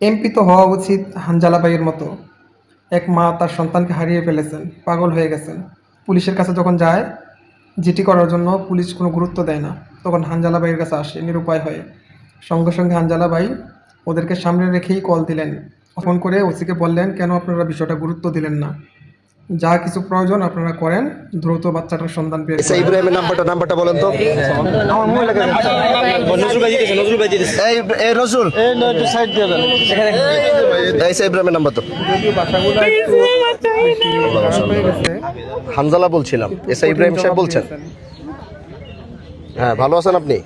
MP তো হওয়া উচিত হানজালা বাইয়ের মতো। এক মা তার সন্তানকে হারিয়ে ফেলেছেন, পাগল হয়ে গেছেন। পুলিশের কাছে যখন যায় জিডি করার জন্য, পুলিশ কোনো গুরুত্ব দেয় না। তখন হানজালা বাইয়ের কাছে আসে নিরুপায় হয়ে। সঙ্গে সঙ্গে হানজালা বাই ওদেরকে সামনে রেখেই কল দিলেন। ফোন করে ওসিকে বললেন, কেন আপনারা বিষয়টা গুরুত্ব দিলেন না? যা কিছু প্রয়োজন আপনারা করেন, দ্রুত বাচ্চাটার সন্ধান বের এসআই করেন। ইব্রাহিমের নাম্বারটা বলেন তো। এই এই রসুল এসআই ইব্রাহিমের নাম্বার তো। যদিও বাচ্চাগুলো একটু বেশি খারাপ হয়ে গেছে, হামজালা বলছিলাম, এসআই ইব্রাহিম সাহেব বলছেন? হ্যাঁ, ভালো আছেন আপনি?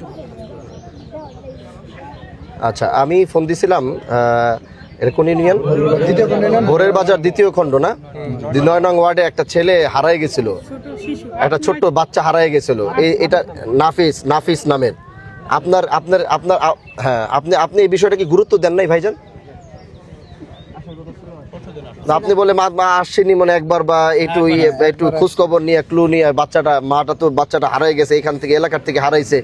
আচ্ছা, আমি ফোন দিছিলাম এর কোন ইউনিয়ন? ভোরের বাজার ২য় খণ্ড না? ৯ নং ওয়ার্ডে একটা ছেলে হারায় গেছিল, একটা ছোট্ট বাচ্চা হারায় গেছিল। এটা নাফিস নামের। আপনার আপনার আপনার হ্যাঁ, আপনি এই বিষয়টা কি গুরুত্ব দেন নাই ভাইজান? আপনি বলে মা আসছেনি মানে একবার, বা একটু খোঁজ খবর নিয়ে ক্লু নিয়ে বাচ্চাটা হারাই গেছে, এখান থেকে এলাকার থেকে হারাইছে।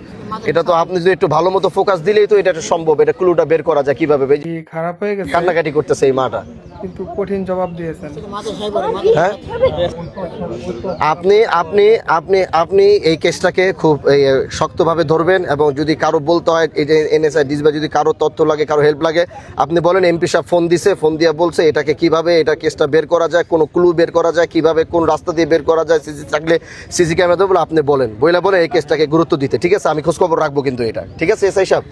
এটা তো আপনি যদি একটু ভালো মতো ফোকাস দিলেই তো এটা সম্ভব, এটা ক্লুটা বের করা যায় কিভাবে। খারাপ হয়ে গেছে, কান্নাকাটি করতেছে এই মাটা। কিন্তু কঠিন জবাব দিয়েছেন। হ্যাঁ, আপনি আপনি আপনি আপনি এই কেসটাকে খুব শক্তভাবে ধরবেন, এবং যদি কারো বলতে হয় এই যে এনএসআই ডিসবা, যদি কারো তথ্য লাগে, কারো হেল্প লাগে, আপনি বলেন এমপি সাহেব ফোন দিয়ে বলছে এটাকে কিভাবে এটা কেসটা বের করা যায়, কোনো ক্লু বের করা যায় কিভাবে, কোন রাস্তা দিয়ে বের করা যায়, সিসি থাকলে সিসি ক্যামেরা বলে আপনি বলেন এই কেসটাকে গুরুত্ব দিতে। ঠিক আছে, আমি খোঁজখবর রাখবো কিন্তু এটা। ঠিক আছে এসআই সাহেব?